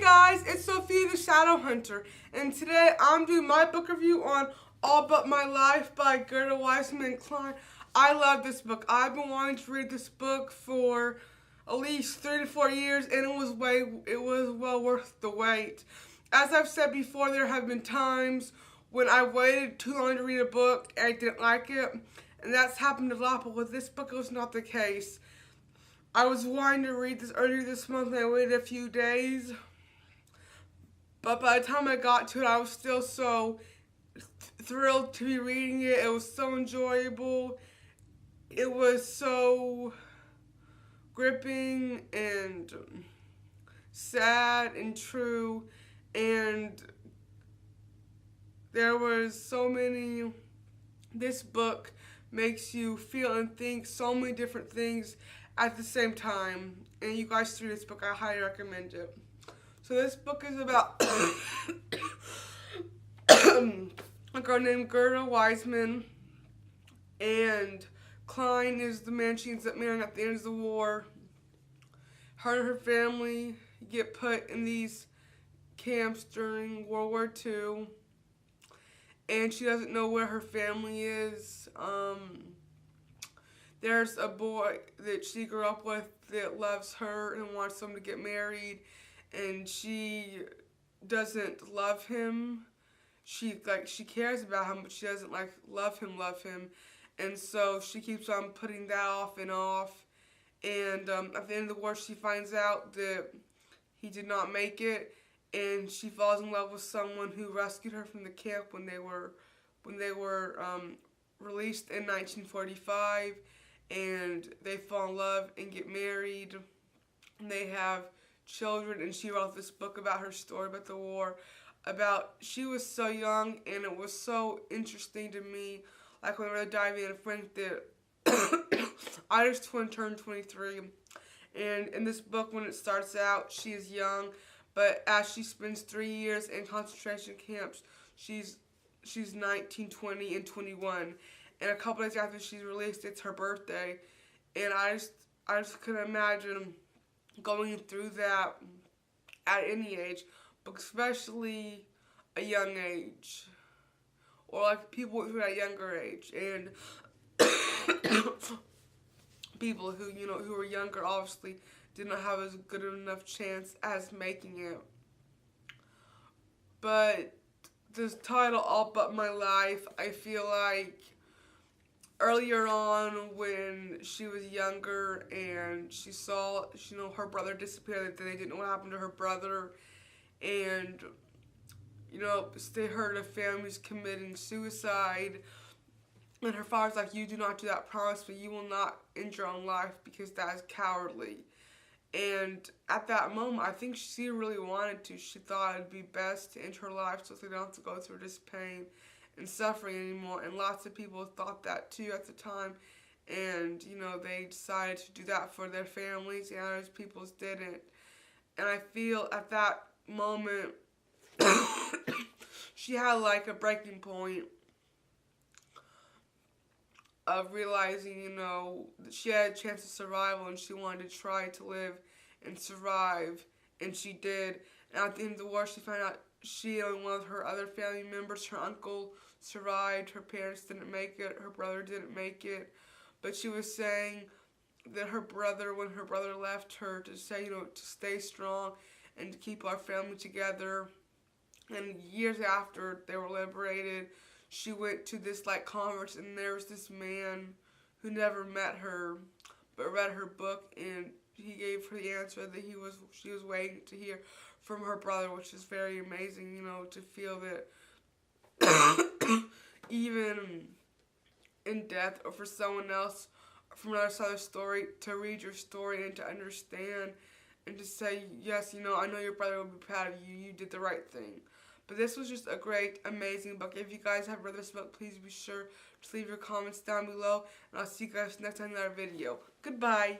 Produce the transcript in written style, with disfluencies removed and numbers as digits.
guys, it's Sophia the Shadow Hunter, and today I'm doing my book review on All But My Life by Gerda, WeissMann, Klein. I love this book. I've been wanting to read this book for at least 3 to 4 years, and it was well worth the wait. As I've said before, there have been times when I waited too long to read a book and I didn't like it, and that's happened a lot, but with this book it was not the case. I was wanting to read this earlier this month and I waited a few days. But by the time I got to it, I was still so thrilled to be reading it. It was so enjoyable. It was so gripping and sad and true. And there was so many, this book makes you feel and think so many different things at the same time, and you guys should read this book. I highly recommend it. So this book is about a girl named Gerda WeissMann, and Klein is the man she ends up marrying at the end of the war. Her and her family get put in these camps during World War II, and she doesn't know where her family is. There's a boy that she grew up with that loves her and wants them to get married, and she doesn't love him. She cares about him, but she doesn't love him. And so she keeps on putting that off and off. And at the end of the war, she finds out that he did not make it, and she falls in love with someone who rescued her from the camp when they were released in 1945. And they fall in love and get married, and they have children, and she wrote this book about her story about the war, she was so young, and it was so interesting to me, like when we were diving in Frank, that I just turned 23, and in this book, when it starts out, she is young, but as she spends 3 years in concentration camps, she's 19, 20, and 21. And a couple days after she's released, it's her birthday. And I just couldn't imagine going through that at any age, but especially a young age. Or like people who are at a younger age. And people who were younger obviously did not have as good enough chance as making it. But this title, All But My Life, I feel like earlier on, when she was younger and she saw, her brother disappeared, that they didn't know what happened to her brother, and, they heard of families committing suicide, and her father's like, you do not do that, promise me you will not end your own life because that is cowardly. And at that moment, I think she really wanted to. She thought it would be best to end her life so they don't have to go through this pain and suffering anymore, and lots of people thought that too at the time, and they decided to do that for their families, and others people didn't. And I feel at that moment she had like a breaking point of realizing that she had a chance of survival, and she wanted to try to live and survive, and she did. And at the end of the war, she found out she and one of her other family members, her uncle, survived. Her parents didn't make it. Her brother didn't make it. But she was saying that her brother, when her brother left her, to say, to stay strong and to keep our family together. And years after they were liberated, she went to this conference, and there was this man who never met her but read her book, and he gave her the answer that she was waiting to hear from her brother, which is very amazing, to feel that even in death, or for someone else from another side of the story, to read your story and to understand and to say, yes, I know your brother will be proud of you, you did the right thing. But this was just a great, amazing book. If you guys have read this book, please be sure to leave your comments down below, and I'll see you guys next time in another video. Goodbye.